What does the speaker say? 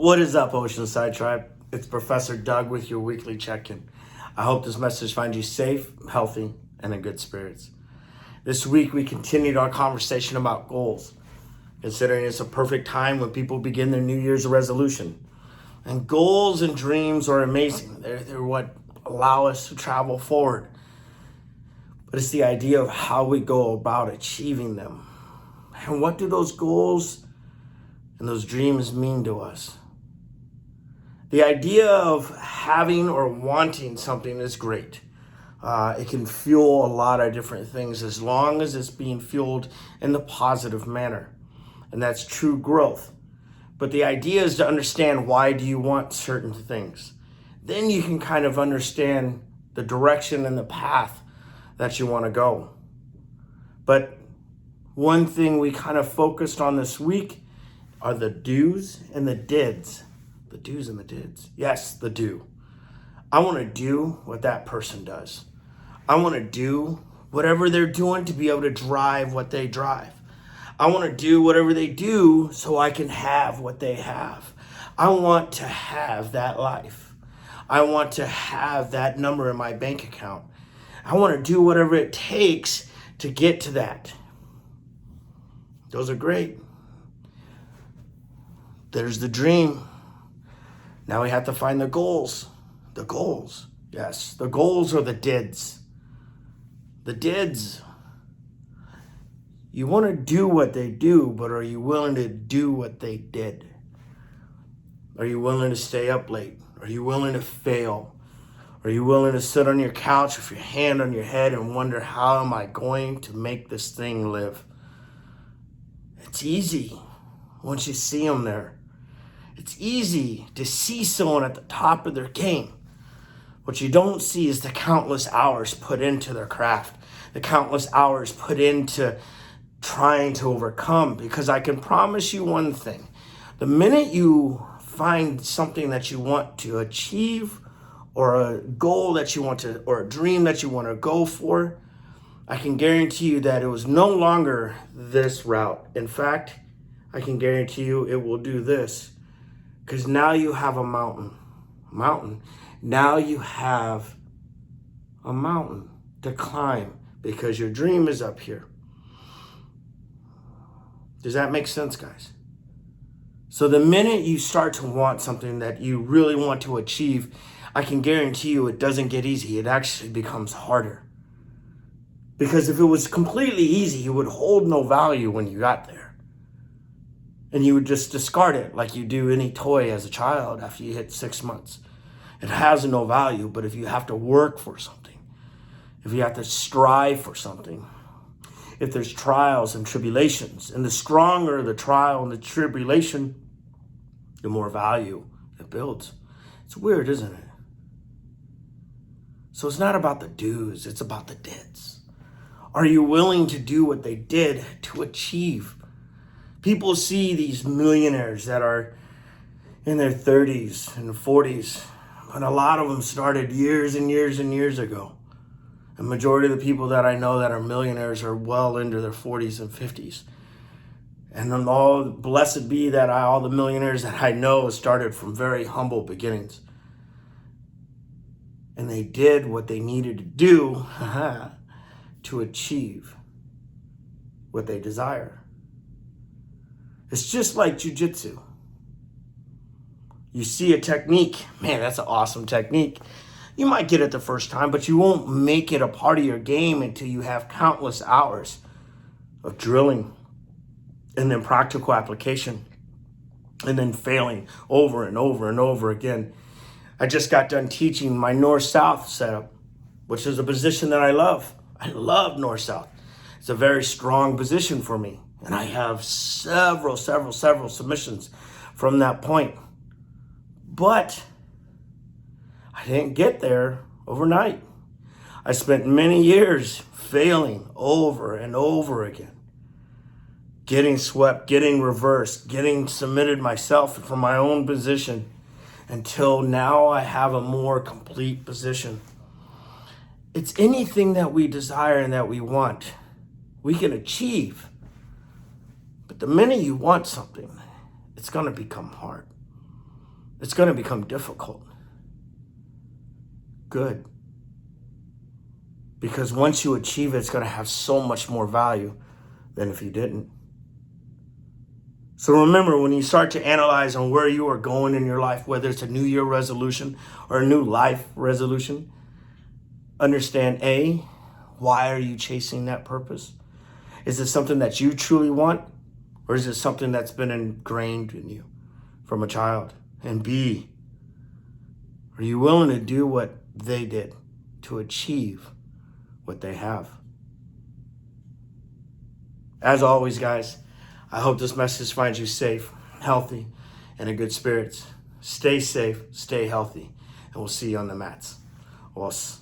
What is up, Oceanside Tribe? It's Professor Doug with your weekly check-in. I hope this message finds you safe, healthy, and in good spirits. This week, we continued our conversation about goals, considering it's a perfect time when people begin their New Year's resolution. And goals and dreams are amazing. They're what allow us to travel forward. But it's the idea of how we go about achieving them. And what do those goals and those dreams mean to us? The idea of having or wanting something is great. It can fuel a lot of different things as long as it's being fueled in the positive manner. And that's true growth. But the idea is to understand, why do you want certain things? Then you can kind of understand the direction and the path that you want to go. But one thing we kind of focused on this week are the do's and the dids. The do's and the dids. Yes, the do. I want to do what that person does. I want to do whatever they're doing to be able to drive what they drive. I want to do whatever they do so I can have what they have. I want to have that life. I want to have that number in my bank account. I want to do whatever it takes to get to that. Those are great. There's the dream. Now we have to find the goals. The goals. Yes, the goals are the dids. The dids. You want to do what they do, but are you willing to do what they did? Are you willing to stay up late? Are you willing to fail? Are you willing to sit on your couch with your hand on your head and wonder, how am I going to make this thing live? It's easy once you see them there. It's easy to see someone at the top of their game. What you don't see is the countless hours put into their craft, the countless hours put into trying to overcome. Because I can promise you one thing: the minute you find something that you want to achieve, or a goal that you want to, or a dream that you want to go for, I can guarantee you that it was no longer this route. In fact, I can guarantee you it will do this. Because now you have a mountain. Now you have a mountain to climb, because your dream is up here. Does that make sense, guys? So the minute you start to want something that you really want to achieve, I can guarantee you it doesn't get easy. It actually becomes harder. Because if it was completely easy, it would hold no value when you got there. And you would just discard it like you do any toy as a child after you hit 6 months. It has no value. But if you have to work for something, if you have to strive for something, if there's trials and tribulations, and the stronger the trial and the tribulation, the more value it builds. It's weird, isn't it? So it's not about the do's, it's about the dids. Are you willing to do what they did to achieve? People see these millionaires that are in their 30s and 40s, and a lot of them started years and years and years ago. The majority of the people that I know that are millionaires are well into their 40s and 50s. And I'm all blessed be that all the millionaires that I know started from very humble beginnings. And they did what they needed to do to achieve what they desire. It's just like jujitsu. You see a technique, man, that's an awesome technique. You might get it the first time, but you won't make it a part of your game until you have countless hours of drilling, and then practical application, and then failing over and over and over again. I just got done teaching my north-south setup, which is a position that I love. I love north-south. It's a very strong position for me. And I have several submissions from that point. But I didn't get there overnight. I spent many years failing over and over again. Getting swept, getting reversed, getting submitted myself from my own position, until now I have a more complete position. It's anything that we desire and that we want, we can achieve. But the minute you want something, it's going to become hard. it's going to become difficult. Good. Because once you achieve it, it's going to have so much more value than if you didn't. So remember, when you start to analyze on where you are going in your life, whether it's a New Year resolution or a new life resolution, understand A, why are you chasing that purpose? Is it something that you truly want? Or is it something that's been ingrained in you from a child? And B, are you willing to do what they did to achieve what they have? As always, guys, I hope this message finds you safe, healthy, and in good spirits. Stay safe, stay healthy, and we'll see you on the mats. Os.